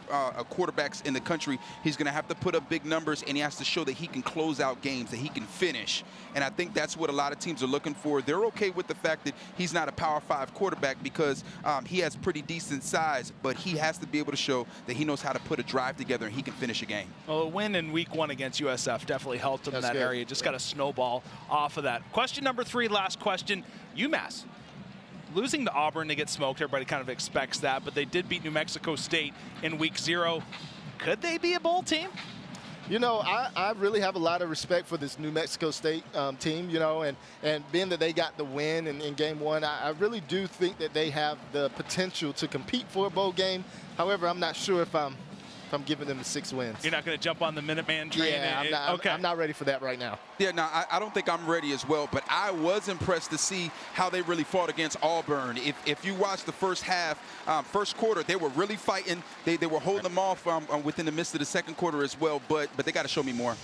quarterbacks in the country. He's going to have to put up big numbers, and he has to show that he can close out games, that he can finish. And I think that's what a lot of teams are looking for. They're okay with the fact that he's not a Power 5 quarterback because he has pretty decent size, but he has to be able to show that he knows how to put a drive together and he can finish a game. Well, a win in week 1 against USF definitely helped him in that area. Just got a snowball off of that. Question number 3, last question. UMass. Losing to Auburn, they get smoked. Everybody kind of expects that, but they did beat New Mexico State in week 0. Could they be a bowl team? You know, I really have a lot of respect for this New Mexico State team, you know, and being that they got the win in game one, I really do think that they have the potential to compete for a bowl game. However, I'm not sure if I'm giving them the 6 wins. You're not going to jump on the Minuteman train? Yeah, I'm not ready for that right now. Yeah, no, I don't think I'm ready as well, but I was impressed to see how they really fought against Auburn. If you watch the first half, first quarter, they were really fighting. They were holding them off within the midst of the second quarter as well, but they got to show me more.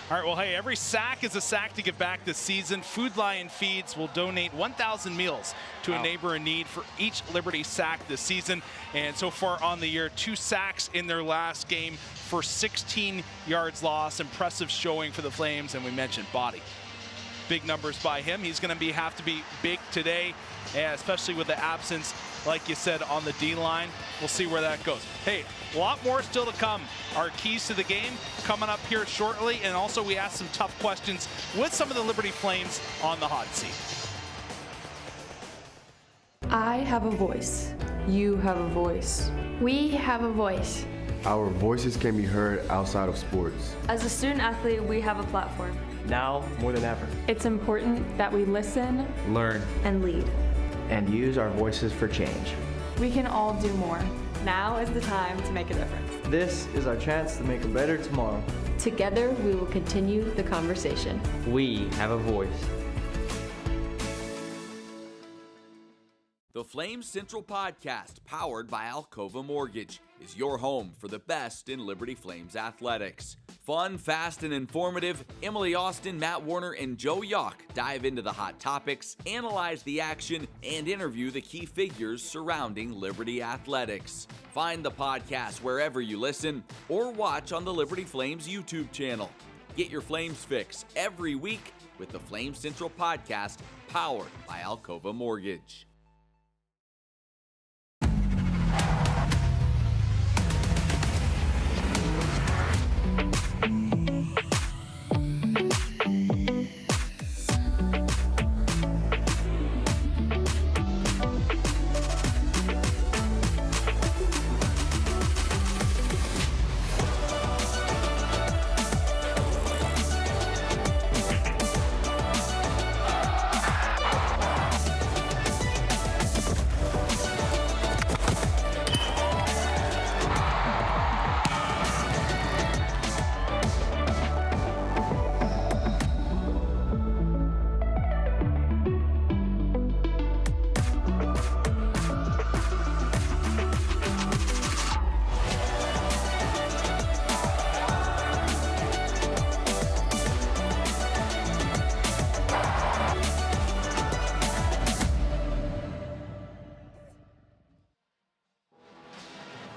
All right, well, hey, every sack is a sack to give back this season. Food Lion Feeds will donate 1,000 meals to a neighbor in need for each Liberty sack this season. And so far on the year, 2 sacks in their last game for 16 yards lost. Impressive showing for the Flames, and we mentioned Body. Big numbers by him. He's going to have to be big today, especially with the absence, like you said, on the D-line. We'll see where that goes. Hey, a lot more still to come. Our keys to the game coming up here shortly, and also we asked some tough questions with some of the Liberty Flames on the hot seat. I have a voice. You have a voice. We have a voice. Our voices can be heard outside of sports. As a student athlete, we have a platform. Now more than ever. It's important that we listen, learn, and lead. And use our voices for change. We can all do more. Now is the time to make a difference. This is our chance to make a better tomorrow. Together, we will continue the conversation. We have a voice. The Flames Central Podcast, powered by Alcova Mortgage, is your home for the best in Liberty Flames athletics. Fun, fast, and informative, Emily Austin, Matt Warner, and Joe Yock dive into the hot topics, analyze the action, and interview the key figures surrounding Liberty athletics. Find the podcast wherever you listen or watch on the Liberty Flames YouTube channel. Get your Flames fix every week with the Flames Central Podcast, powered by Alcova Mortgage.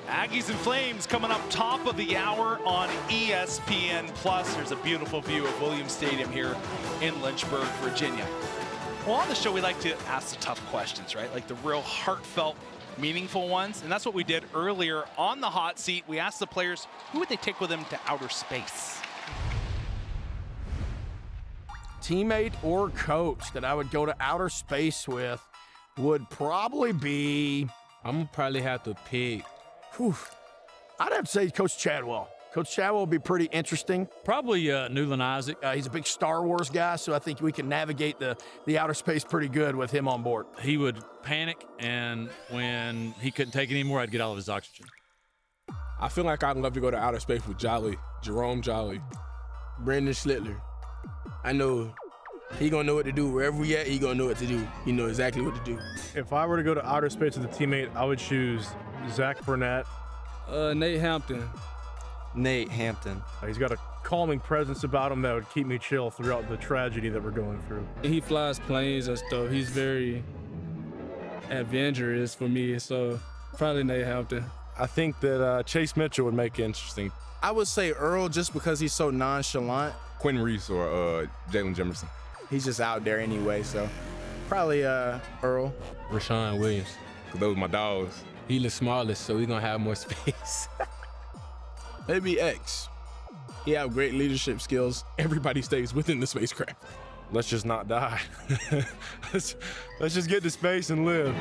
Aggies and Flames coming up top of the hour on ESPN+. There's a beautiful view of Williams Stadium here in Lynchburg, Virginia. Well, on the show, we like to ask the tough questions, right? Like the real heartfelt, meaningful ones. And that's what we did earlier on the hot seat. We asked the players, who would they take with them to outer space? Teammate or coach that I would go to outer space with would probably be, I'm going to probably have to pick. I'd have to say Coach Chadwell. Coach Chadwell would be pretty interesting. Probably Newland Isaac. He's a big Star Wars guy, so I think we can navigate the outer space pretty good with him on board. He would panic, and when he couldn't take it anymore, I'd get all of his oxygen. I feel like I'd love to go to outer space with Jerome Jolly. Brandon Schlittler. I know he gonna know what to do. Wherever we at, he gonna know what to do. He know exactly what to do. If I were to go to outer space with a teammate, I would choose Zach Burnett. Nate Hampton. Nate Hampton. He's got a calming presence about him that would keep me chill throughout the tragedy that we're going through. He flies planes and stuff. He's very adventurous for me, so probably Nate Hampton. I think that Chase Mitchell would make it interesting. I would say Earl just because he's so nonchalant. Quentin Reese or Jalen Jefferson. He's just out there anyway, so probably Earl. Rashawn Williams. Because those are my dogs. He the smallest, so we're going to have more space. Maybe X. He have great leadership skills. Everybody stays within the spacecraft. Let's just not die. let's just get to space and live.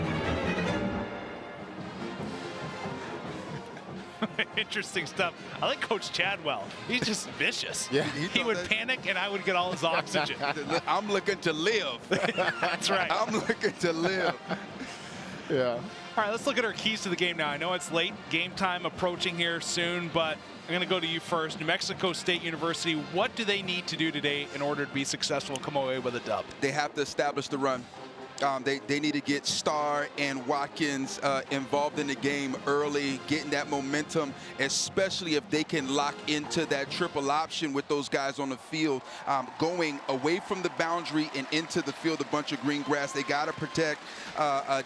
Interesting stuff. I like Coach Chadwell. He's just vicious. Yeah. He would panic, and I would get all his oxygen. I'm looking to live. That's right. I'm looking to live. Yeah. All right, let's look at our keys to the game now. I know it's late, game time approaching here soon, but I'm going to go to you first. New Mexico State University, what do they need to do today in order to be successful and come away with a dub? They have to establish the run. They need to get Starr and Watkins involved in the game early, getting that momentum, especially if they can lock into that triple option with those guys on the field, going away from the boundary and into the field, a bunch of green grass. They got to protect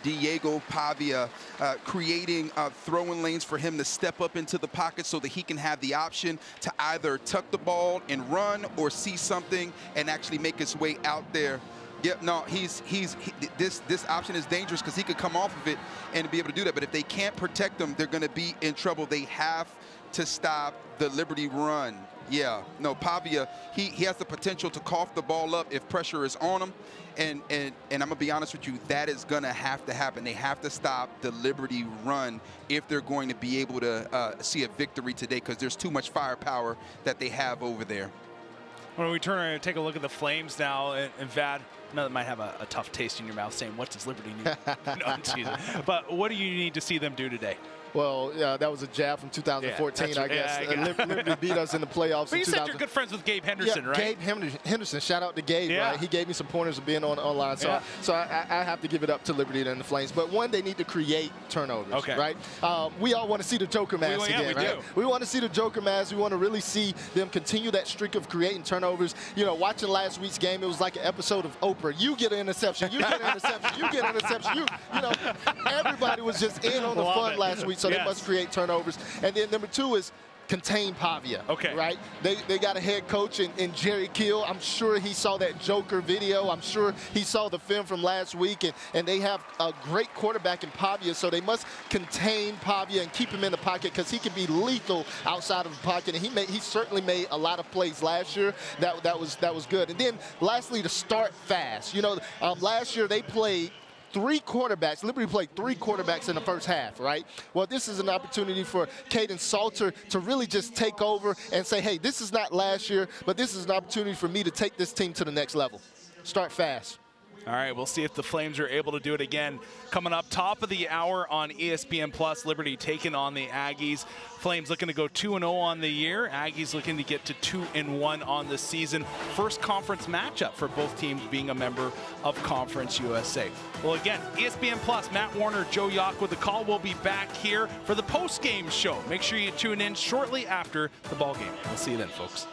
Diego Pavia, creating throwing lanes for him to step up into the pocket so that he can have the option to either tuck the ball and run or see something and actually make his way out there. Yep, no, this option is dangerous because he could come off of it and be able to do that. But if they can't protect them, they're going to be in trouble. They have to stop the Liberty run. Yeah, no, Pavia, he has the potential to cough the ball up if pressure is on him. And I'm going to be honest with you, that is going to have to happen. They have to stop the Liberty run if they're going to be able to see a victory today, because there's too much firepower that they have over there. When we turn around and take a look at the Flames now, and Vad, I know that might have a tough taste in your mouth saying, what does Liberty need? No, I'm teasing. But what do you need to see them do today? Well, yeah, that was a jab from 2014, I guess. Liberty beat us in the playoffs. But you said you're good friends with Gabe Henderson, right? Gabe Henderson. Shout out to Gabe, right? He gave me some pointers of being online. So, I have to give it up to Liberty and the Flames. But one, they need to create turnovers, right? We all want to see the Joker mask again, right? We want to see the Joker mask. We want to really see them continue that streak of creating turnovers. You know, watching last week's game, it was like an episode of Oprah. You get an interception, you get an interception, you get an interception. You know, everybody was just in on the fun last week. So they must create turnovers. And then number two is contain Pavia. Right? They got a head coach in Jerry Kill. I'm sure he saw that Joker video. I'm sure he saw the film from last week. And they have a great quarterback in Pavia. So they must contain Pavia and keep him in the pocket, because he can be lethal outside of the pocket. And he certainly made a lot of plays last year. That was good. And then lastly, to start fast. You know, last year they played Liberty played three quarterbacks in the first half, right? Well, this is an opportunity for Caden Salter to really just take over and say, hey, this is not last year, but this is an opportunity for me to take this team to the next level. Start fast. All right, we'll see if the Flames are able to do it again. Coming up, top of the hour on ESPN+, Liberty taking on the Aggies. Flames looking to go 2-0 on the year. Aggies looking to get to 2-1 on the season. First conference matchup for both teams being a member of Conference USA. Well, again, ESPN+, Matt Warner, Joe Yock with the call. We'll be back here for the post-game show. Make sure you tune in shortly after the ball game. We'll see you then, folks.